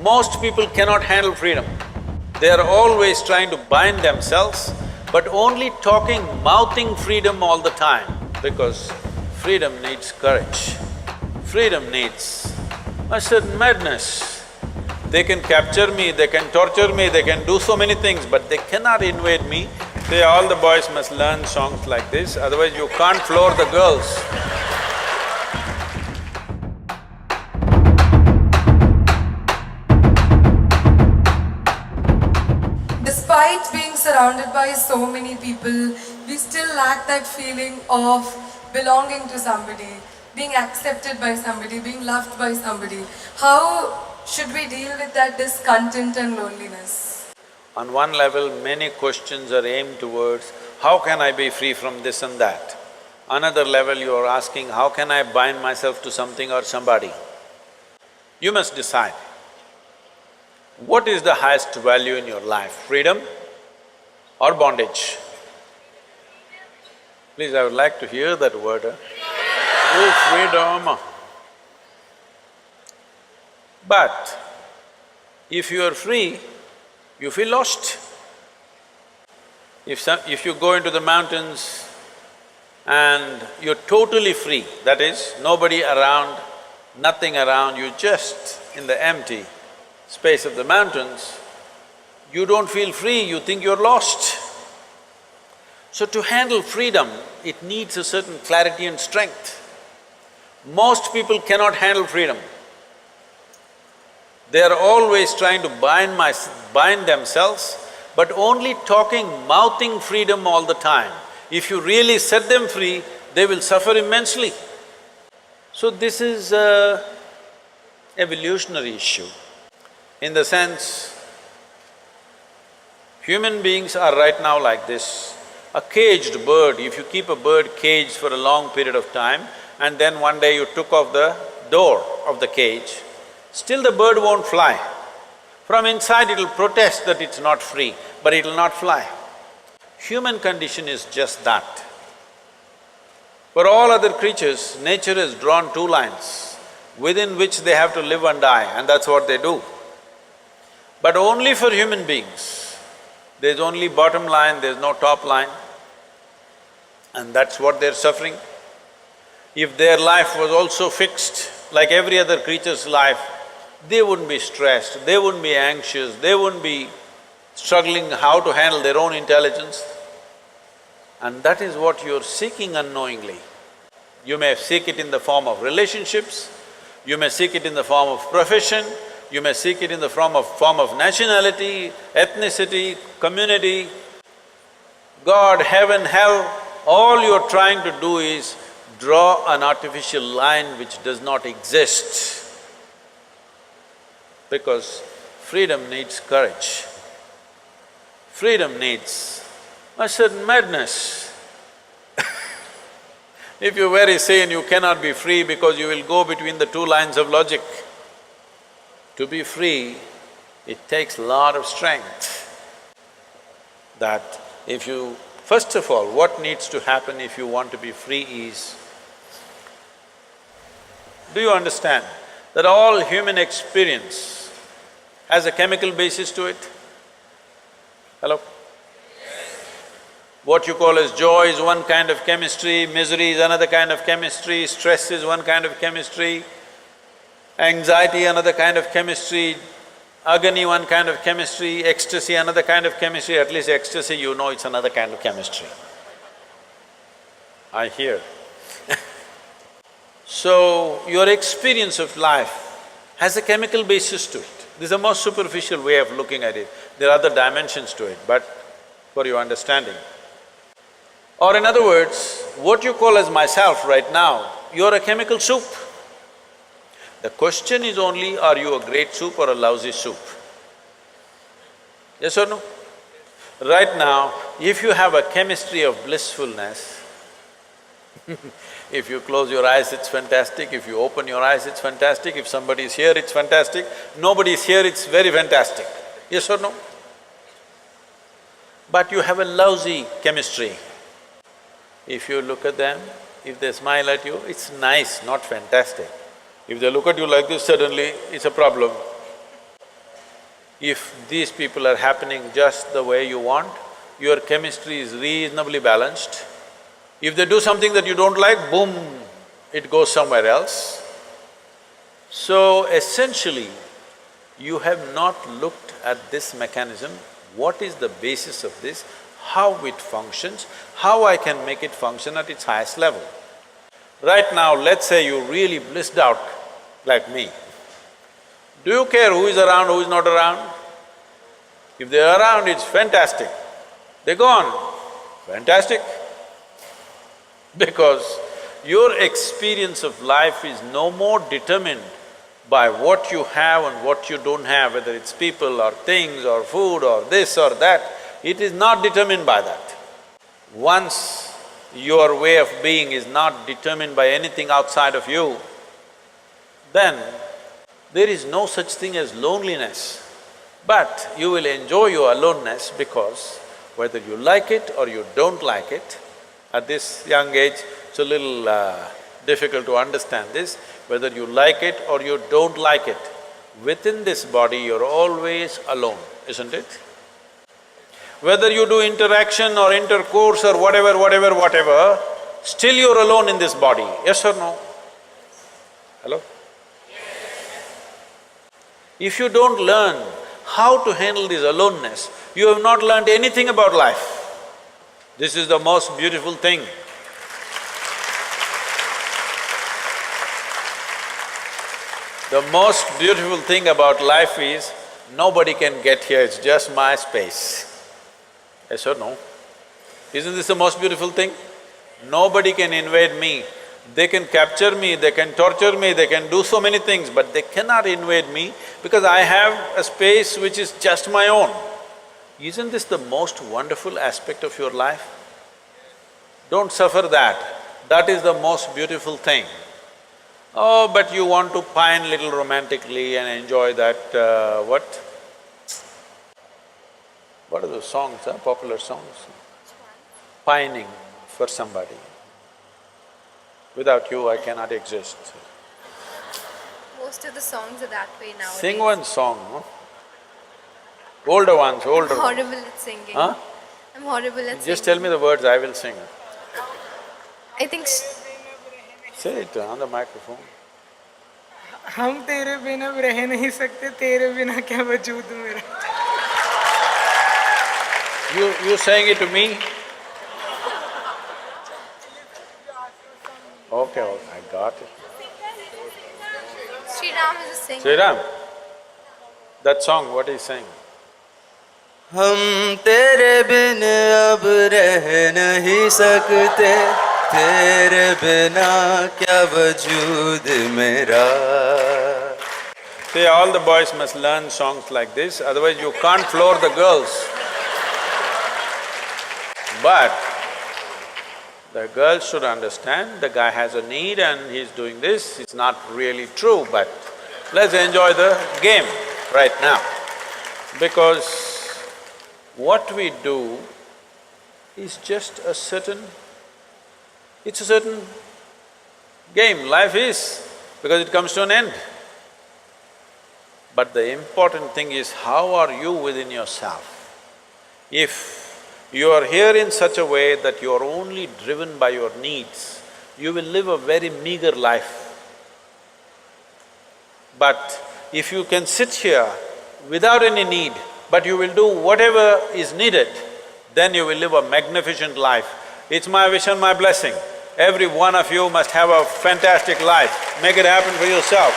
Most people cannot handle freedom. They are always trying to bind themselves, but only talking, mouthing freedom all the time, because freedom needs courage. Freedom needs a certain madness. They can capture me, they can torture me, they can do so many things, but they cannot invade me. All the boys must learn songs like this, otherwise you can't floor the girls. Despite being surrounded by so many people, we still lack that feeling of belonging to somebody, being accepted by somebody, being loved by somebody. How should we deal with that discontent and loneliness? On one level, many questions are aimed towards, how can I be free from this and that? Another level, you are asking, how can I bind myself to something or somebody? You must decide, what is the highest value in your life, freedom or bondage? Please, I would like to hear that word, Oh, freedom! But if you are free, you feel lost. If you go into the mountains and you're totally free, that is, nobody around, nothing around, you're just in the empty space of the mountains, you don't feel free, you think you're lost. So to handle freedom, it needs a certain clarity and strength. Most people cannot handle freedom. They are always trying to bind themselves, but only talking, mouthing freedom all the time. If you really set them free, they will suffer immensely. So this is an evolutionary issue, in the sense, human beings are right now like this. A caged bird, if you keep a bird caged for a long period of time and then one day you took off the door of the cage, still the bird won't fly. From inside it'll protest that it's not free, but it'll not fly. Human condition is just that. For all other creatures, nature has drawn two lines within which they have to live and die, and that's what they do. But only for human beings, there's only bottom line, there's no top line, and that's what they're suffering. If their life was also fixed, like every other creature's life, they wouldn't be stressed, they wouldn't be anxious, they wouldn't be struggling how to handle their own intelligence. And that is what you're seeking unknowingly. You may seek it in the form of relationships, you may seek it in the form of profession, you may seek it in the form of nationality, ethnicity, community, God, heaven, hell. All you're trying to do is draw an artificial line which does not exist. Because freedom needs courage. Freedom needs a certain madness. If you're very sane, you cannot be free because you will go between the two lines of logic. To be free, it takes a lot of strength. That if you… First of all, what needs to happen if you want to be free is, do you understand that all human experience has a chemical basis to it? Hello? What you call as joy is one kind of chemistry, misery is another kind of chemistry, stress is one kind of chemistry, anxiety another kind of chemistry, agony one kind of chemistry, ecstasy another kind of chemistry. At least ecstasy, you know it's another kind of chemistry. I hear. So, your experience of life has a chemical basis to it. This is a most superficial way of looking at it. There are other dimensions to it, but for your understanding. Or in other words, what you call as myself right now, you're a chemical soup. The question is only, are you a great soup or a lousy soup? Yes or no? Right now, if you have a chemistry of blissfulness, if you close your eyes, it's fantastic, if you open your eyes, it's fantastic, if somebody is here, it's fantastic, nobody is here, it's very fantastic. Yes or no? But you have a lousy chemistry. If you look at them, if they smile at you, it's nice, not fantastic. If they look at you like this, suddenly it's a problem. If these people are happening just the way you want, your chemistry is reasonably balanced. If they do something that you don't like, boom, it goes somewhere else. So essentially, you have not looked at this mechanism, what is the basis of this, how it functions, how I can make it function at its highest level. Right now, let's say you really blissed out like me. Do you care who is around, who is not around? If they're around, it's fantastic. They're gone, fantastic. Because your experience of life is no more determined by what you have and what you don't have, whether it's people or things or food or this or that, it is not determined by that. Once your way of being is not determined by anything outside of you, then there is no such thing as loneliness. But you will enjoy your aloneness because whether you like it or you don't like it, at this young age, it's a little difficult to understand this, whether you like it or you don't like it, within this body you're always alone, isn't it? Whether you do interaction or intercourse or whatever, still you're alone in this body, yes or no? Hello? If you don't learn how to handle this aloneness, you have not learned anything about life. This is the most beautiful thing. The most beautiful thing about life is, nobody can get here, it's just my space. Yes or no? Isn't this the most beautiful thing? Nobody can invade me. They can capture me, they can torture me, they can do so many things, but they cannot invade me because I have a space which is just my own. Isn't this the most wonderful aspect of your life? Don't suffer that, that is the most beautiful thing. Oh, but you want to pine little romantically and enjoy that, what are those songs, popular songs? Pining for somebody. Without you, I cannot exist. Most of the songs are that way nowadays. Sing one song, no? Older ones, older I'm ones. horrible at singing. Huh? I'm horrible at singing. Just tell me the words, I will sing. I think… Say it on the microphone. हम तेरे बिना अब रह नहीं सकते, तेरे बिना क्या वजूद मेरा। You saying it to me? Okay, I got it. Sri Ram is a singer. Sri Ram, that song, what is saying? हम तेरे बिन अब रह नहीं सकते, तेरे बिना क्या वजूद मेरा। See, all the boys must learn songs like this, otherwise you can't floor the girls. But the girls should understand, the guy has a need and he's doing this, it's not really true, but let's enjoy the game right now. Because what we do is just a certain… it's a certain game, life is, because it comes to an end. But the important thing is, how are you within yourself? If you are here in such a way that you are only driven by your needs, you will live a very meager life. But if you can sit here without any need, but you will do whatever is needed, then you will live a magnificent life. It's my wish and my blessing. Every one of you must have a fantastic life. Make it happen for yourself.